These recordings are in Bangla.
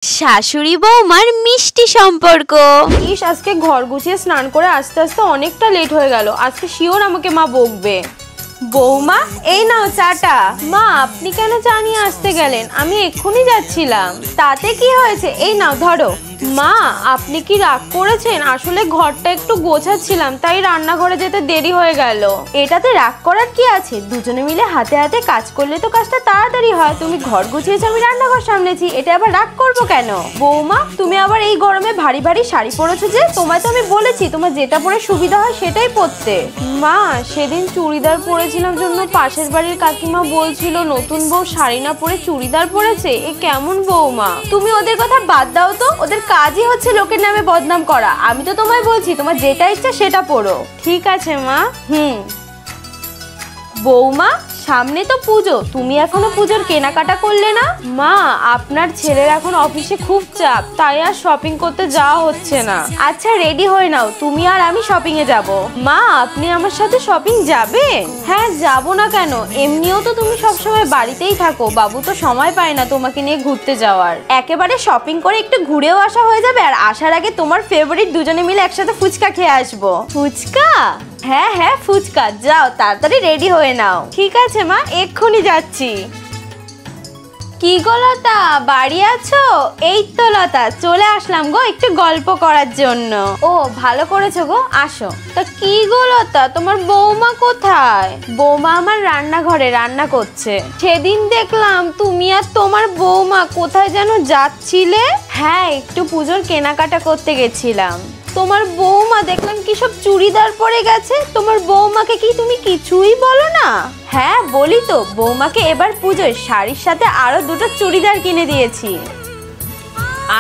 শাশুড়ি বৌমার মিষ্টি সম্পর্ক। ইস, আজকে ঘর গুছিয়ে স্নান করে আস্তে আস্তে অনেকটা লেট হয়ে গেল। আজকে শিওর আমাকে মা বকবে। বৌমা, এই নাও চাটা। মা, আপনি কেন চা নিয়ে আসতে গেলেন? আমি এক্ষুনি যাচ্ছিলাম। তাতে কি হয়েছে, এই নাও ধরো। মা, আপনি কি রাগ করেছেন? আসলে ঘরটা একটু গোছাচ্ছিলাম, তাই রান্নাঘরে যেতে দেরি হয়ে গেল। এটাতে রাগ করার কি আছে? দুজনে মিলে হাতে হাতে কাজ করলে তো কাজটা তাড়াতাড়ি হয়। তুমি ঘর গুছিয়েছো, আমি রান্নাঘর সামলেছি, এটা আবার রাগ করবো কেন? বৌমা, তুমি আবার এই গরমে ভারী ভারী শাড়ি পরেছো যে? তোমায় তো আমি বলেছি তোমার যেটা পরে সুবিধা হয় সেটাই পরতে। মা, সেদিন চুড়িদার পরেছিলাম জন্য পাশের বাড়ির কাকিমা বলছিল নতুন বউ শাড়ি না পরে চুড়িদার পরেছে। এ কেমন বৌমা? তুমি ওদের কথা বাদ দাও তো, ওদের কাজই হচ্ছে লোকের নামে বদনাম করা। আমি তো তোমায় বলছি তোমার যেটা ইচ্ছা সেটা পরো। ঠিক আছে মা। বৌমা, সামনে তো পুজো, তুমি এখনো পুজোর কেনাকাটা করলে না? মা, আপনার ছেলের এখন অফিসে খুব চাপ, তাই আর শপিং করতে যাওয়া হচ্ছে না। আচ্ছা, রেডি হয়ে নাও, তুমি আর আমি শপিং এ যাব। মা, আপনি আমার সাথে শপিং যাবেন? হ্যাঁ, যাব না কেন? এমনিও তো তুমি সবসময় বাড়িতেই থাকো, বাবু তো সময় পায় না তোমাকে নিয়ে ঘুরতে যাওয়ার। একেবারে শপিং করে একটু ঘুরেও আসা হয়ে যাবে, আর আসার আগে তোমার ফেভারিট দুজনে মিলে একসাথে ফুচকা খেয়ে আসবো। ফুচকা? হ্যাঁ হ্যাঁ, ফুচকা। যাও তাড়াতাড়ি রেডি হয়ে নাও। ঠিক আছে মা, এক্ষুনি যাচ্ছি। কি গো লতা, বাড়ি আছো? এই তো লতা, চলে আসলাম গো একটু গল্প করার জন্য। ও, ভালো করেছো গো, আসো। তা কি গো লতা, তোমার বৌমা কোথায়? বৌমা আমার রান্নাঘরে রান্না করছে। সেদিন দেখলাম তুমি আর তোমার বৌমা কোথায় যেন যাচ্ছিলে। হ্যাঁ, একটু পুজোর কেনাকাটা করতে গেছিলাম। তোমার বৌমা দেখলাম কি সব চুড়িদার পরে গেছে। তোমার বৌমাকে কি তুমি কিছুই বলো না? হ্যাঁ বলি তো, বৌমাকে এবার পুজোয় শাড়ির সাথে আরো দুটো চুড়িদার কিনে দিয়েছি।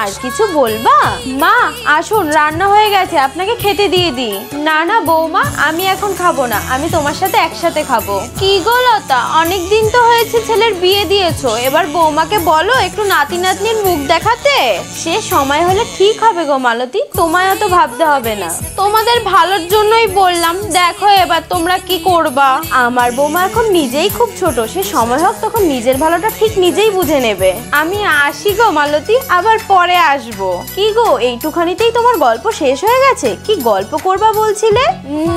আর কিছু বলবা? মা আসুন, রান্না হয়ে গেছে, আপনাকে খেতে দিয়ে দিই। না না বৌমা, আমি এখন খাবো না, আমি তোমার সাথে একসাথে খাবো। কি গো লতা, অনেকদিন তো হয়েছে ছেলের বিয়ে দিয়েছো, এবার বৌমাকে বলো একটু নাতি নাতনির মুখ দেখাতে। সে সময় হলে ঠিক হবে গো মালতী, তোমায় অত ভাবতে হবে না। তোমাদের ভালোর জন্যই বললাম, দেখো এবার তোমরা কি করবা। আমার বৌমা এখন নিজেই খুব ছোট, সে সময় হোক তখন নিজের ভালোটা ঠিক নিজেই বুঝে নেবে। আমি আসি গো মালতী, আবার পরে আসবো। কি গো, এইটুখানিতেই তোমার গল্প শেষ হয়ে গেছে? কি গল্প করবা বলছিলে?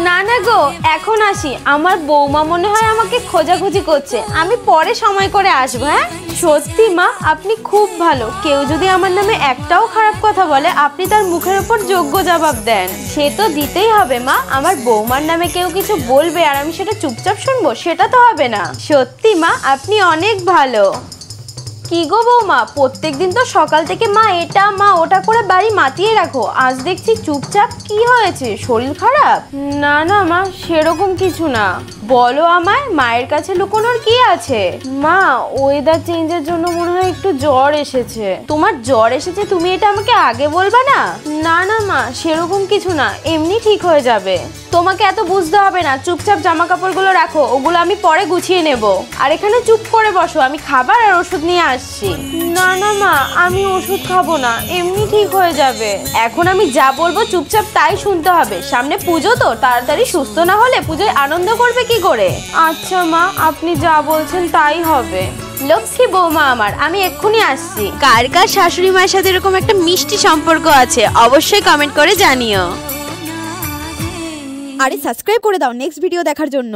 না না গো, এখন আসি, আমার বৌমা মনে হয় আমাকে খোঁজাখুঁজি করছে, আমি পরে সময় করে আসবো। হ্যাঁ সত্যি মা, আপনি খুব ভালো। কেউ যদি আমার নামে একটাও খারাপ কথা বলে আপনি তার মুখের উপর যোগ্য জবাব দেন। সে তো দিতেই হবে মা, আমার বৌমার নামে কেউ কিছু বলবে আর আমি সেটা চুপচাপ শুনবো, সেটা তো হবে না। সত্যি মা, আপনি অনেক ভালো। কি গো বৌমা, প্রত্যেকদিন তো সকাল থেকে মা এটা মা ওটা করে বাড়ি মাতিয়ে রাখো, আজ দেখছি চুপচাপ। কি হয়েছে, শরীর খারাপ? না না মা, সেরকম কিছু না। বলো আমায়, মায়ের কাছে লুকোনোর কি আছে? মা, ওয়েদার চেঞ্জের জন্য মনে হয় একটু জ্বর এসেছে। তোমার জ্বর এসেছে, তুমি এটা আমাকে আগে বলবা না? না না মা, সেরকম কিছু না, এমনি ঠিক হয়ে যাবে। তোমাকে এত বুঝতে হবে না, চুপচাপ জামা কাপড়গুলো রাখো, ওগুলো আমি পরে গুছিয়ে নেব। আর এখানে চুপ করে বসো, আমি খাবার আর ওষুধ নিয়ে আসছি। না না মা, আমি ওষুধ খাবো না, এমনি ঠিক হয়ে যাবে। এখন আমি যা বলবো চুপচাপ তাই শুনতে হবে, সামনে পুজো তো, তাড়াতাড়ি সুস্থ না হলে পুজোয় আনন্দ করবে কি করে? আচ্ছা মা, আপনি যা বলছেন তাই হবে। লক্ষ্মী বৌমা আমার, আমি এক্ষুনি আসছি। কার কার শাশুড়ি মায়ের সাথে এরকম একটা মিষ্টি সম্পর্ক আছে অবশ্যই কমেন্ট করে জানিও। আরে সাবস্ক্রাইব করে দাও নেক্সট ভিডিও দেখার জন্য।